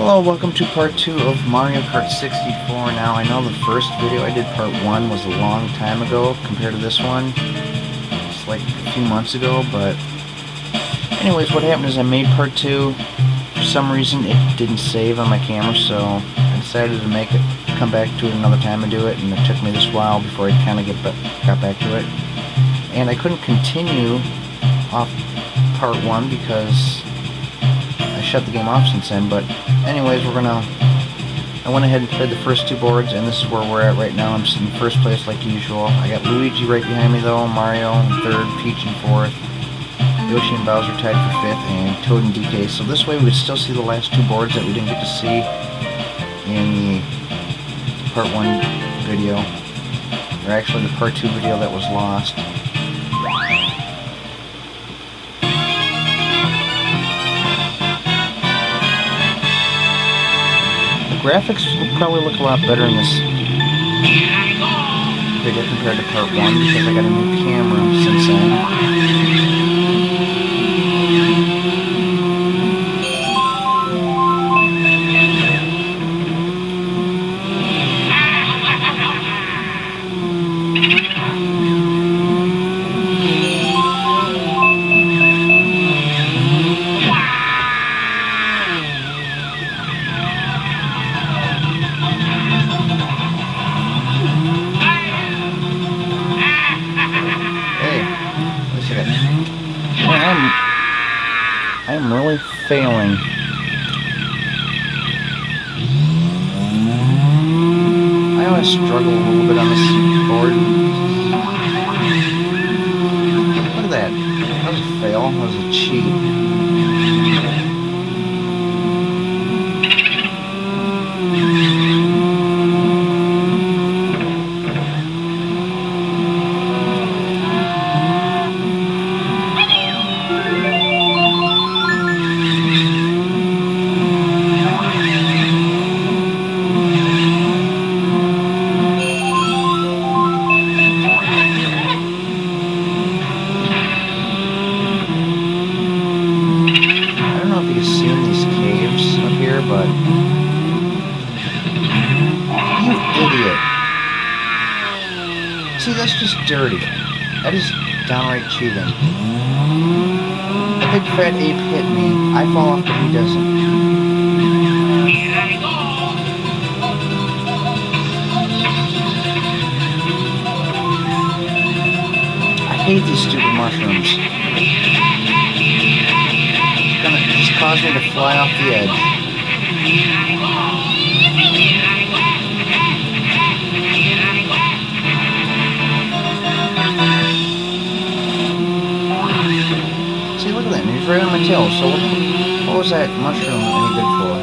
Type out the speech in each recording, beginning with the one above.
Hello, welcome to part 2 of Mario Kart 64. Now, I know the first video I did, part 1, was a long time ago compared to this one. It's like a few months ago, but anyways, what happened is I made part 2. For some reason, it didn't save on my camera, so I decided to come back to it another time and do it, and it took me this while before I kind of got back to it. And I couldn't continue off part 1 because I shut the game off since then, but anyways, I went ahead and played the first 2 boards, and this is where we're at right now. I'm just in first place like usual. I got Luigi right behind me though, Mario in 3rd, Peach in 4th, Yoshi and Bowser tied for 5th, and Toad and DK. So this way we would still see the last 2 boards that we didn't get to see in the part 1 video, or actually the part 2 video that was lost. Graphics will probably look a lot better in this video compared to part 1 because I got a new camera since then. I'm really failing. I always struggle a little bit on this board. Look at that. That was a fail. That was a cheat. But you idiot. See, that's just dirty. That is downright cheating. The big fat ape hit me. I fall off, but he doesn't. I hate these stupid mushrooms. It's gonna just cause me to fly off the edge. See, look at that, he's right on my tail, so what was that mushroom any good for?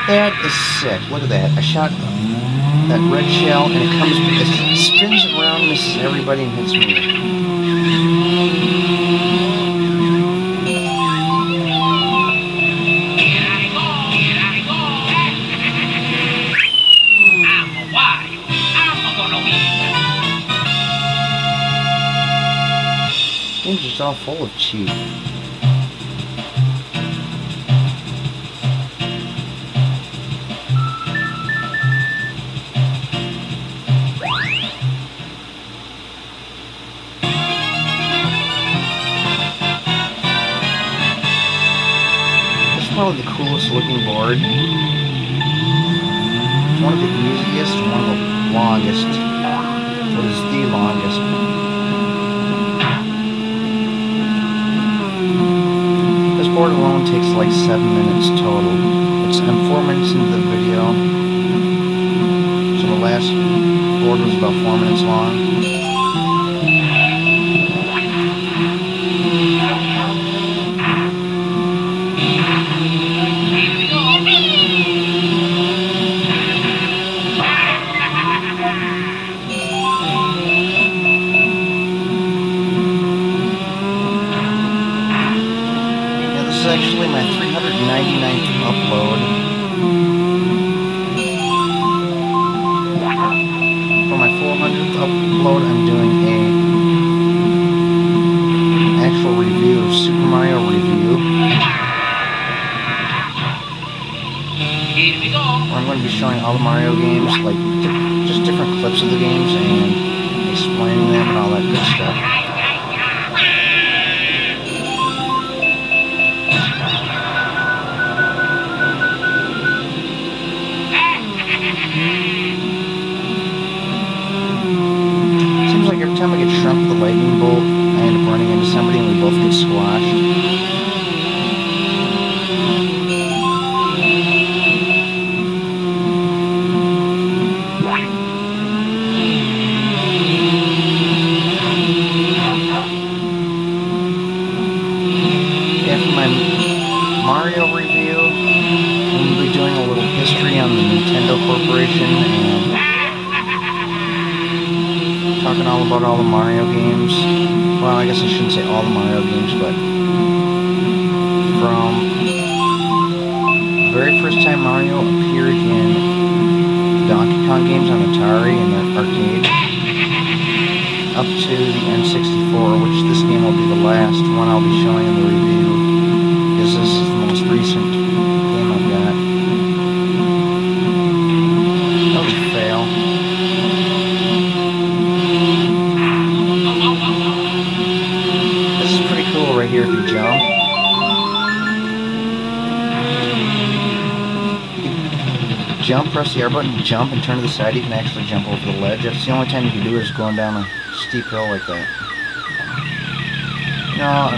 That is sick. Look at that. I shot that red shell and it spins around, misses everybody and hits me. This game's just all full of cheat. Probably the coolest looking board. One of the easiest, one of the longest. What is the longest? This board alone takes like 7 minutes total. I'm 4 minutes into the video. So the last board was about 4 minutes long. upload, I'm doing a actual review of Super Mario Review. Where I'm going to be showing all the Mario games, like just different clips of the games and explaining them and all that good stuff. Seems like every time I get shrunk with a lightning bolt, I end up running into somebody and we both get squashed. Mario review. We'll be doing a little history on the Nintendo Corporation and talking all about all the Mario games. Well, I guess I shouldn't say all the Mario games, but from the very first time Mario appeared in Donkey Kong games on Atari and the arcade, up to the N64, which this game will be the last one I'll be showing in the review. This is the most recent game I've got. That was a fail. This is pretty cool right here if you jump. Jump, press the R button, jump, and turn to the side. You can actually jump over the ledge. That's the only time you can do it is going down a steep hill like that. No,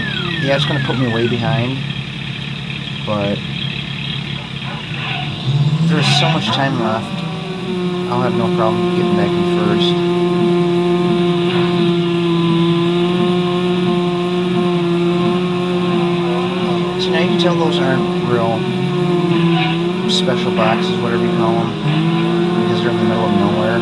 yeah, it's going to put me way behind. But there's so much time left, I'll have no problem getting back in first. So now you can tell those aren't real special boxes, whatever you call them, because they're in the middle of nowhere.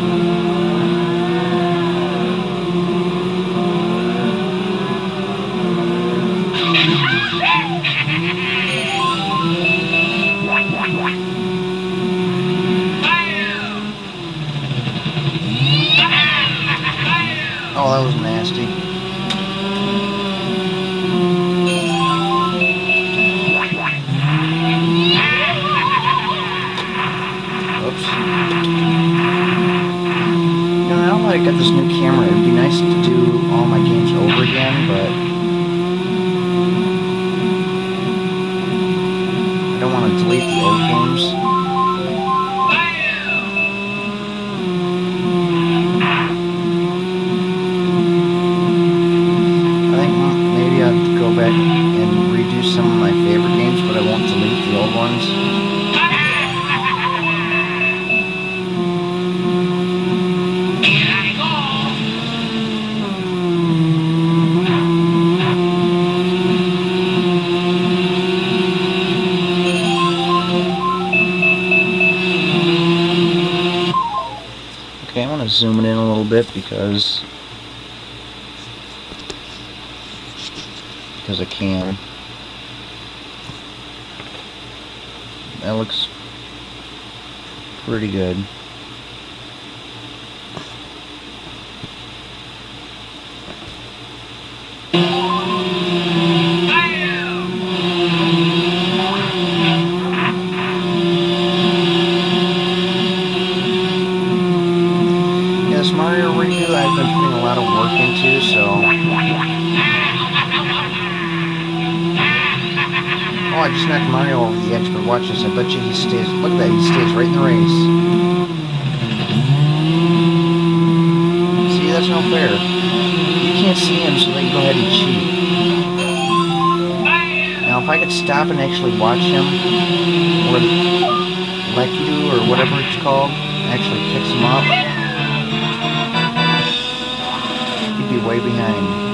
Oh, that was nasty. Oops. You know, now that I got this new camera, it'd be nice to do all my games over again, but I don't want to delete the old games. Back and redo some of my favorite games, but I won't delete the old ones. Okay, I want to zoom it in a little bit because I can. That looks pretty good. Yeah, this Mario review I've been putting a lot of work into, so oh, I just knocked Mario over the edge, but watch this. I bet you he stays. Look at that, he stays right in the race. See, that's not fair. You can't see him, so they can go ahead and cheat. Now, if I could stop and actually watch him, or Leku, or whatever it's called, actually picks him up, he'd be way behind.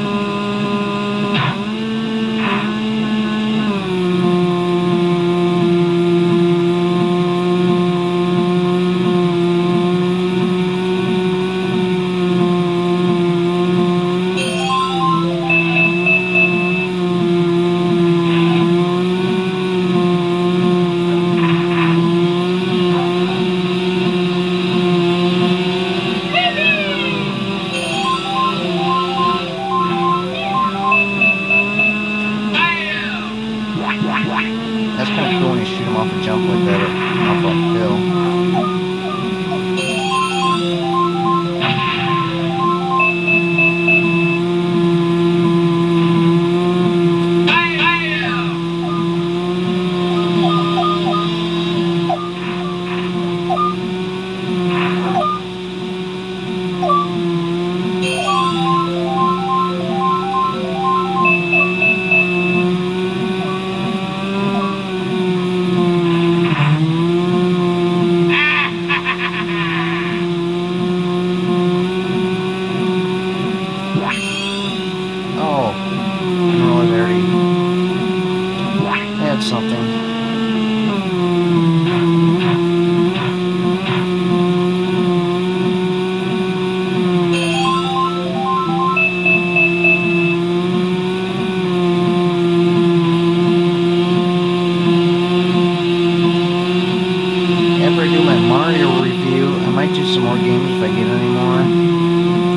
after I do my Mario review, I might do some more games if I get any more.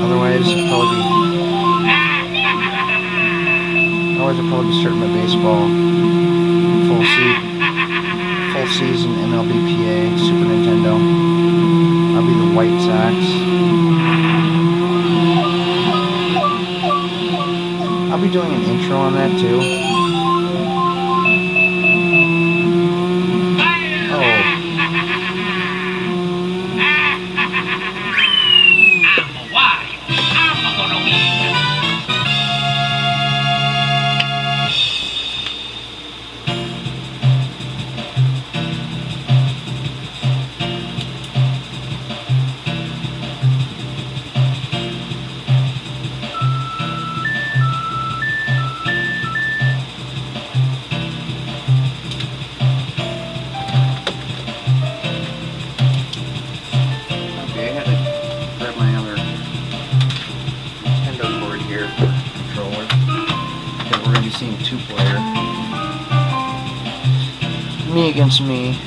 Otherwise, I'll probably be starting my baseball full season MLBPA Super Nintendo. I'll be the White Sox. I'll be doing an intro on that too. Two-player. Me against me.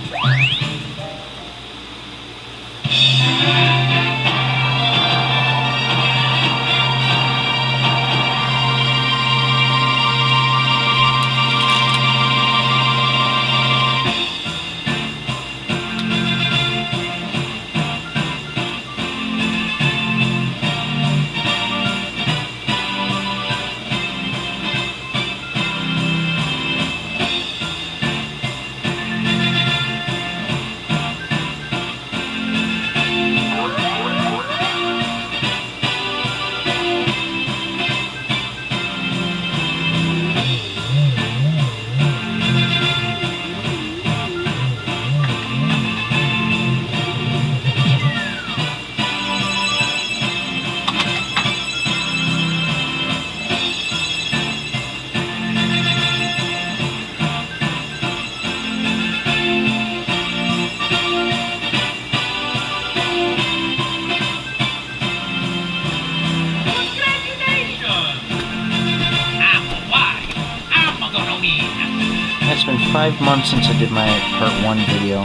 It's been 5 months since I did my part 1 video.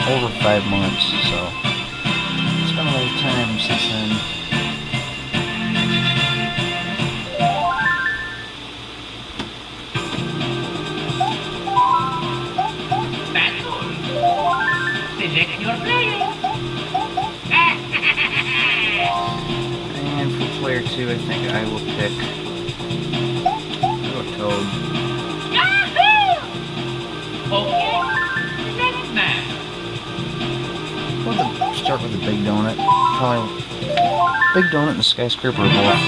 Over 5 months, so it's been a little time since then. Select your player. And for player 2, I think I will pick Toad. Okay, next man. We'll start with the Big Donut. Probably Big Donut and the Skyscraper are both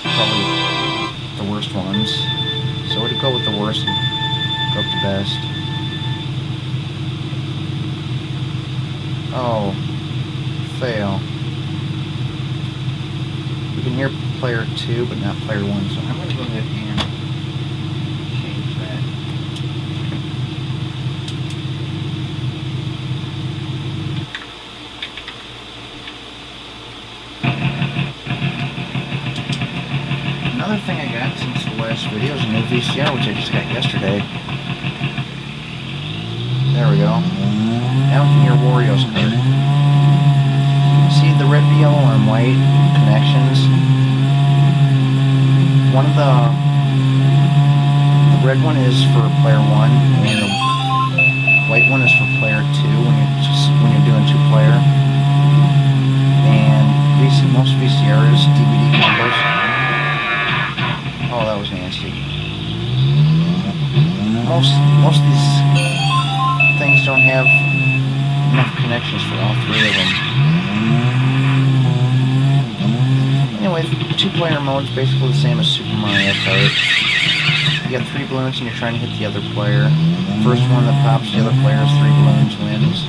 probably the worst ones. So we'll go with the worst and go up to best. Oh, fail. We can hear player 2, but not player 1, so I'm going to go ahead and change that. Another thing I got since the last video is a new VCR, which I just got yesterday. There we go. Now we can hear Wario's card. See the red, yellow, and white connections? One of the red one is for player 1, and the white one is for player 2 when you're doing 2-player. And most VCRs, DVD combos. Oh, that was nasty. Most of these things don't have enough connections for all 3 of them. Anyway, 2-player mode is basically the same as Super Mario Kart. You got 3 balloons and you're trying to hit the other player. First one that pops the other player's 3 balloons wins.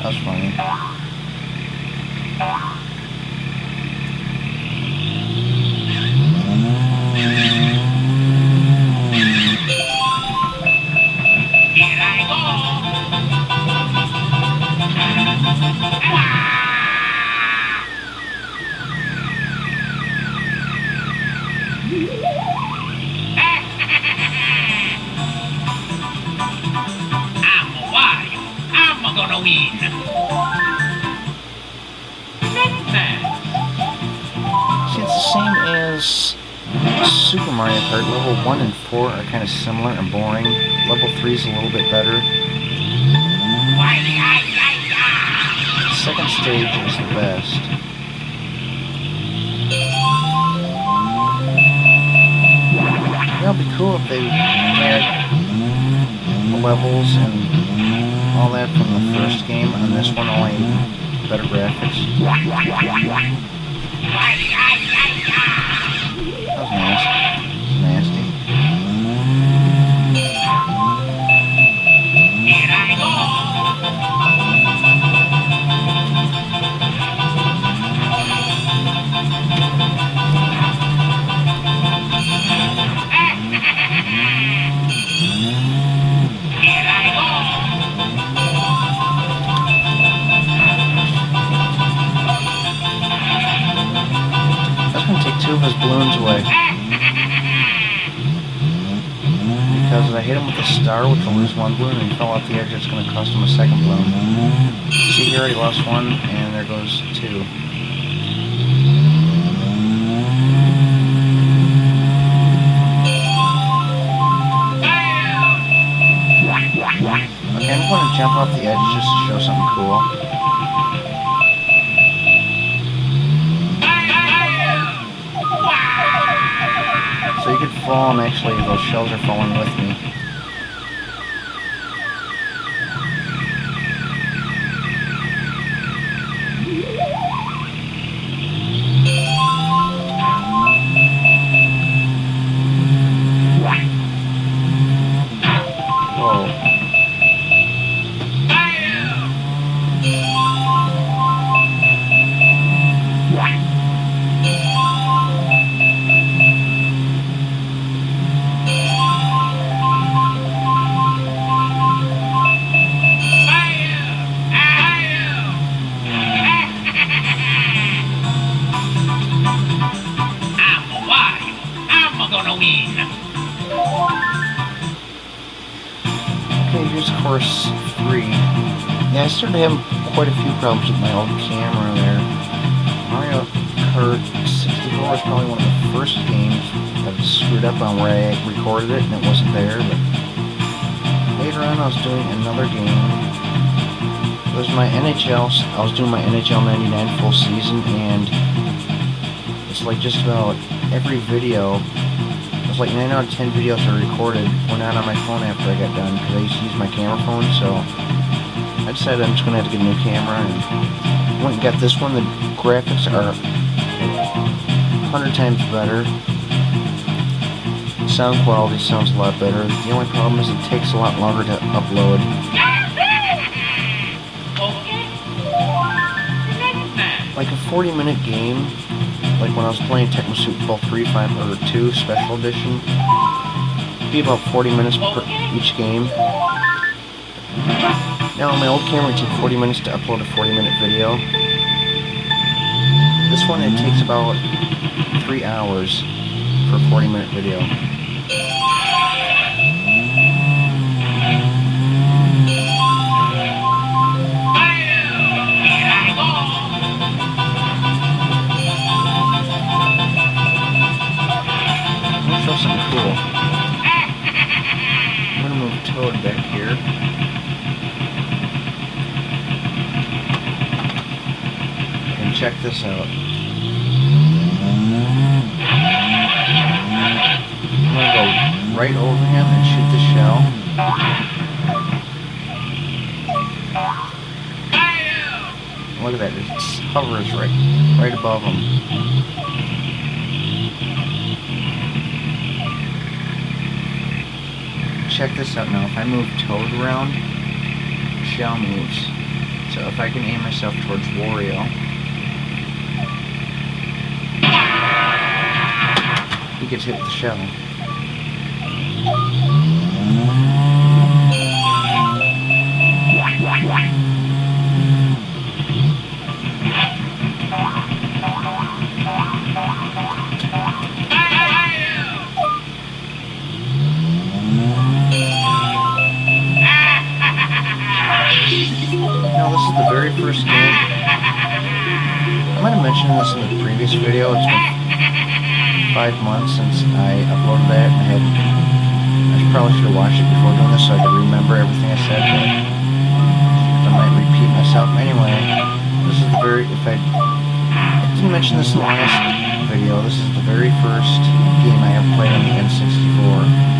That's funny. Here I go. I'm Wario. I'm gonna win. Next match. See, it's the same as Super Mario Kart. Level 1 and 4 are kind of similar and boring. Level 3 is a little bit better. The second stage is the best. That would be cool if they had the levels and all that from the first game. On this one, only better graphics. That was nice. Nasty. Here I go. Here I go. That's gonna take 2 of his balloons away. Because if I hit him with a star, which will lose 1 balloon, and he fell off the edge, it's going to cost him a second balloon. See, he already lost 1, and there goes 2. Okay, I'm going to jump off the edge just to show something cool. So you could fall, and actually those shells are falling with me. Whoa. Gonna win. Okay, here's course 3. Yeah, I started having quite a few problems with my old camera there. Mario Kart 64 is probably one of the first games I've screwed up on where I recorded it and it wasn't there. But later on, I was doing another game. It was my NHL. I was doing my NHL 99 full season, and it's like just about every video. It was like 9 out of 10 videos I recorded were not on my phone after I got done because I used to use my camera phone. So I decided I'm just going to have to get a new camera, and went and got this one. The graphics are 100 times better. Sound quality sounds a lot better. The only problem is it takes a lot longer to upload. Like a 40-minute game, like when I was playing Tecmo Super Bowl 3 or 2 Special Edition, it'd be about 40 minutes per each game. Now on my old camera it takes 40 minutes to upload a 40-minute video. This one it takes about 3 hours for a 40-minute video. Something cool. I'm gonna move Toad back here. And check this out. I'm gonna go right over him and shoot the shell. Look at that, it hovers right above him. Check this out now. If I move Toad around, the shell moves. So if I can aim myself towards Wario, he gets hit with the shell. Now, this is the very first game. I might have mentioned this in the previous video. It's been 5 months since I uploaded that, and I probably should have watched it before doing this so I could remember everything I said, but I might repeat myself. Anyway, this is the very, I didn't mention this in the last video, this is the very first game I ever played on the N64.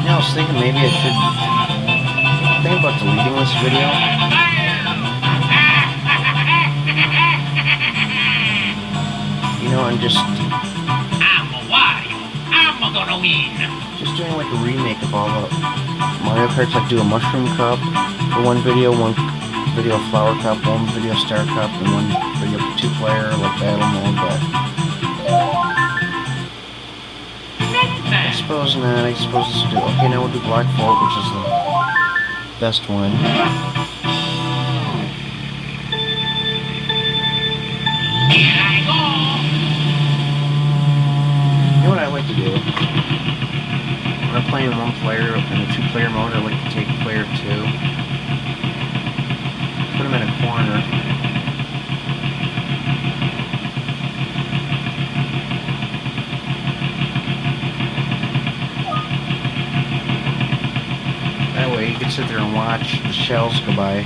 I was thinking maybe I should think about deleting this video. You know, and just doing like a remake of all the Mario Karts. Like do a Mushroom Cup for one video Flower Cup, one video Star Cup, and one video 2-player like Battle Mode, but I suppose not. I suppose this will do. Okay, now we'll do Black Vault, which is the best one. You know what I like to do? When I'm playing one player in a 2-player mode, I like to take player 2, put him in a corner. You can sit there and watch the shells go by.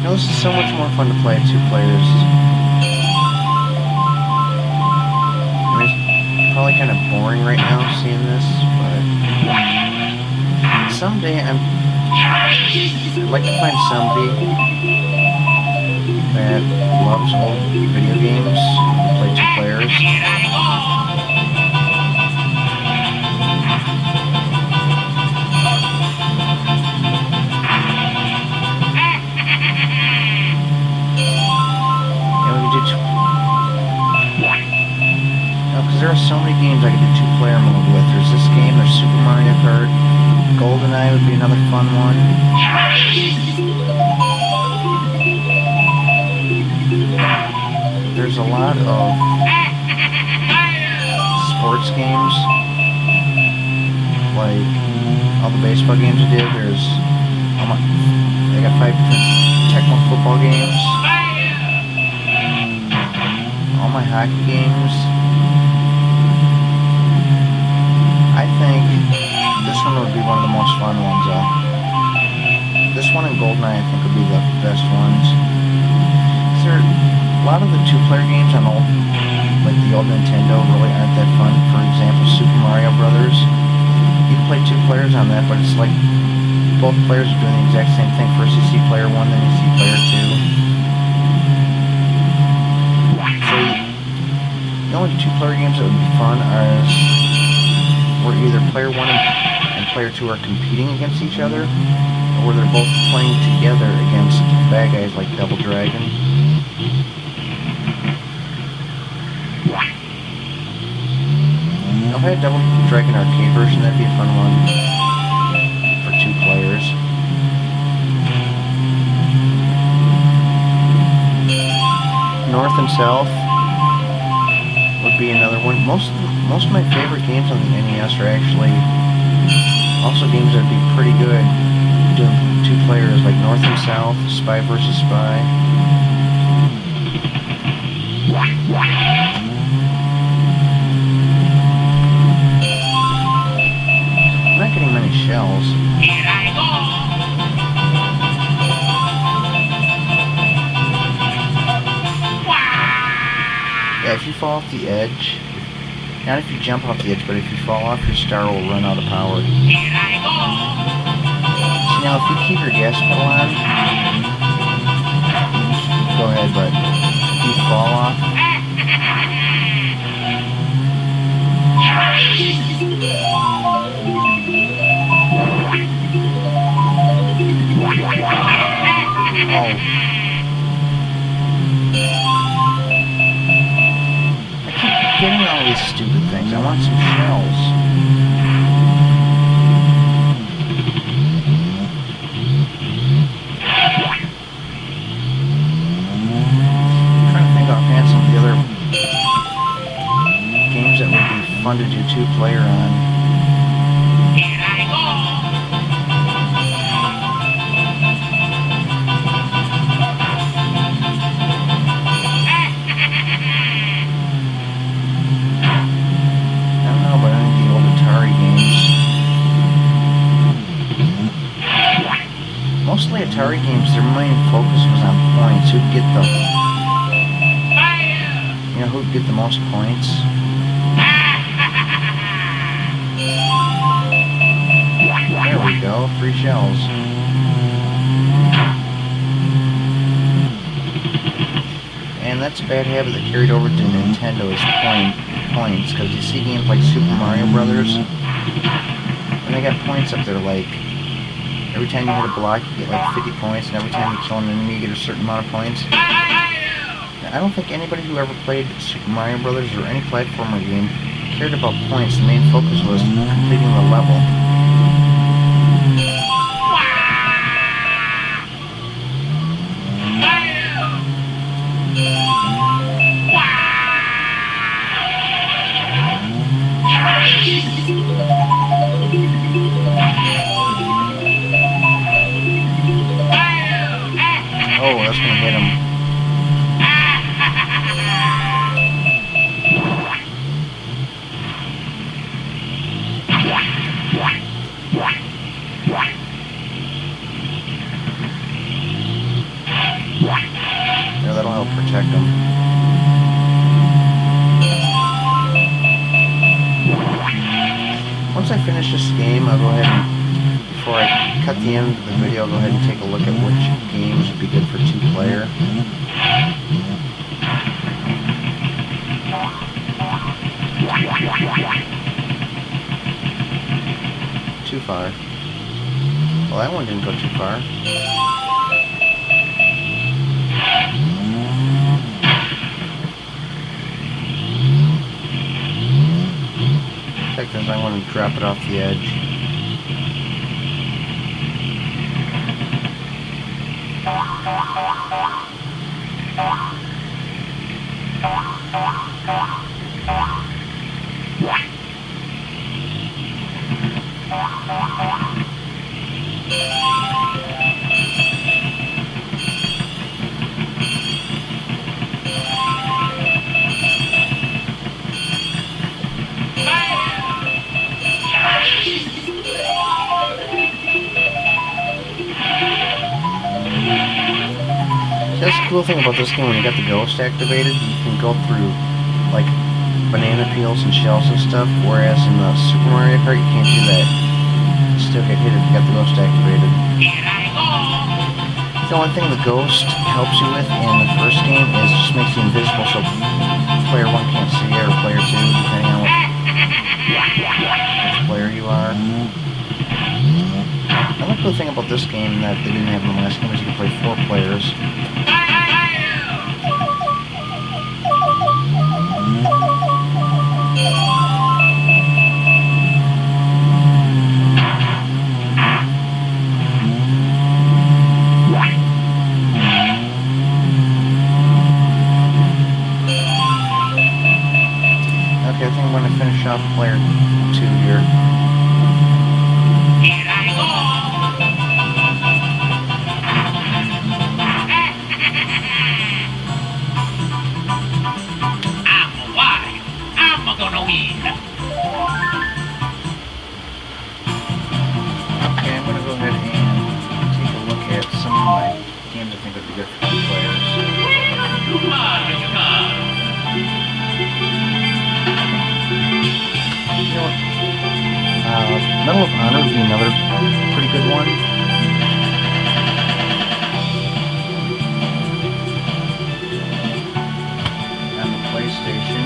Now this is so much more fun to play at 2 players. I mean, it's probably kind of boring right now seeing this, but someday I'd like to find somebody that loves old video games, play 2 players. Because there are so many games I could do 2-player mode with. There's this game, there's Super Mario Kart, GoldenEye would be another fun one. There's a lot of sports games, like all the baseball games I did. They got 5 different Tecmo football games, all my hockey games. I think this one would be one of the most fun ones, though. This one and GoldenEye, I think, would be the best ones. A lot of the 2-player games on like the old Nintendo really aren't that fun. For example, Super Mario Brothers. You can play 2 players on that, but it's like both players are doing the exact same thing. First you see player 1, then you see player 2. So the only 2-player games that would be fun are where either player 1 and player 2 are competing against each other, or where they're both playing together against bad guys like Double Dragon. If I had Double Dragon arcade version, that'd be a fun one for 2 players. North and South would be another one. Most of my favorite games on the NES are actually also games that'd be pretty good doing 2 players, like North and South, Spy versus Spy. I'm not getting many shells. Here I go. Yeah, if you fall off the edge, not if you jump off the edge, but if you fall off, your star will run out of power. Here I go. See, now if you keep your gas pedal on, go ahead, but if you fall off, oh. Getting all these stupid things. I want some shells. I'm trying to think offhand some of the other games that would be fun to do 2-player on. Here I go. Mostly Atari games, their main focus was on points. Who'd get the, you know, who'd get the most points? There we go, 3 shells. And that's a bad habit that carried over to Nintendo is points, because you see games like Super Mario Brothers, and they got points up there like, every time you hit a block, you get like 50 points, and every time you kill an enemy, you get a certain amount of points. Now, I don't think anybody who ever played Super Mario Brothers or any platformer game cared about points. The main focus was completing the level. Oh, that's gonna hit him. Yeah, that'll help protect him. Once I finish this game, I'll go ahead and, before I cut the end of the video, I'll go ahead and take a look at which games would be good for 2-player. Too far. Well, that one didn't go too far. Check this, I want to drop it off the edge. That's the cool thing about this game. When you got the ghost activated, you can go through like banana peels and shells and stuff, whereas in the Super Mario Kart you can't do that. You still get hit if you got the ghost activated. The only thing the ghost helps you with in the first game is just makes you invisible, so player 1 can't see you, or player 2, depending on which player you are. Another cool thing about this game that they didn't have in the last game is you can play 4 players. Okay, I think I'm going to finish off player 2 here. games I think would be good for 2 players. You know what? Medal of Honor would be another pretty good one. On the PlayStation.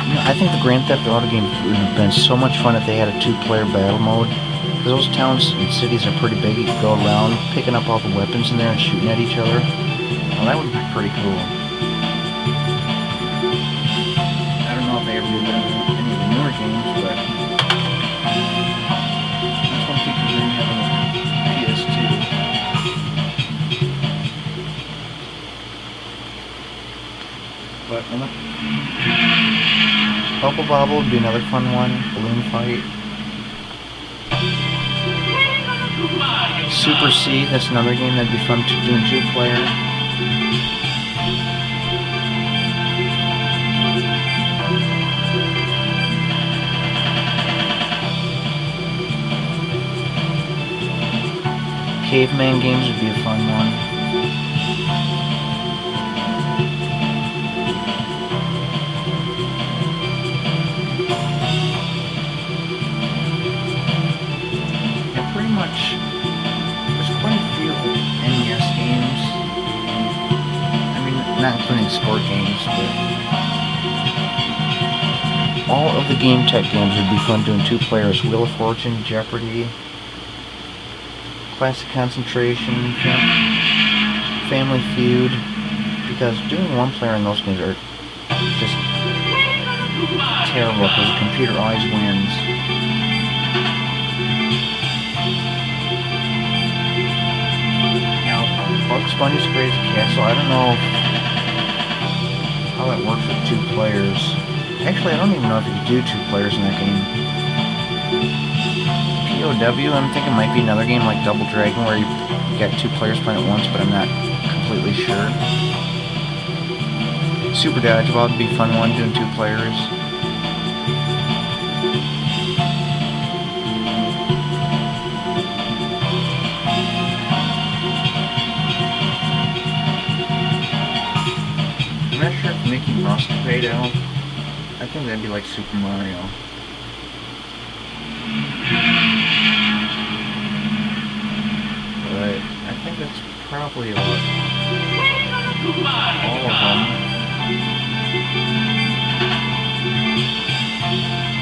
You know, I think the Grand Theft Auto games would have been so much fun if they had a 2-player battle mode. Because those towns and cities are pretty big. You could go around picking up all the weapons in there and shooting at each other. Well, that would be pretty cool. I don't know if they ever do that in any of the newer games, but that's one thing we didn't have on the PS2. But Bubble Bobble would be another fun one. Balloon Fight. Super C, that's another game that'd be fun to do in 2-player. Caveman games would be a fun one. Yeah, pretty much. There's quite a few NES games. I mean, not including sport games, but all of the Game Tech games would be fun doing 2 players. Wheel of Fortune, Jeopardy, Classic Concentration, Family Feud, because doing 1 player in those games are just terrible because the computer always wins. Now, Bugs Bunny's Crazy Castle, I don't know how that works with 2 players. Actually, I don't even know if you could do 2 players in that game. POW, I'm thinking might be another game like Double Dragon where you got 2 players playing at once, but I'm not completely sure. Super Dodgeball would be a fun one, doing 2 players. I'm not sure if Mickey Mouse could pay out. I think that'd be like Super Mario. But I think that's probably about all of them.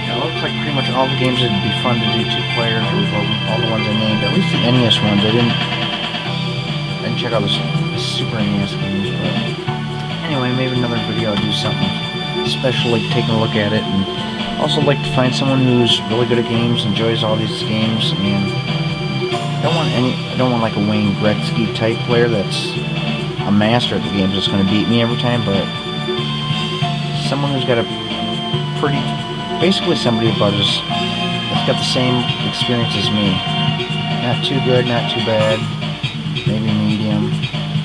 Yeah, it looks like pretty much all the games would be fun to do 2 players, or all the ones I named. At least the NES ones. I didn't check out the Super NES games, but anyway, maybe another video I'll do something special, like taking a look at it, and also like to find someone who's really good at games, enjoys all these games, and I don't want like a Wayne Gretzky type player that's a master at the games that's going to beat me every time, but someone who's got a basically somebody about that's got the same experience as me. Not too good, not too bad, maybe medium,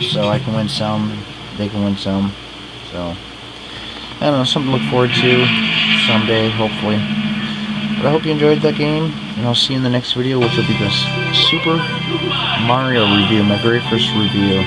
so I can win some, they can win some, so I don't know, something to look forward to someday, hopefully. But I hope you enjoyed that game, and I'll see you in the next video, which will be this Super Mario review, my very first review.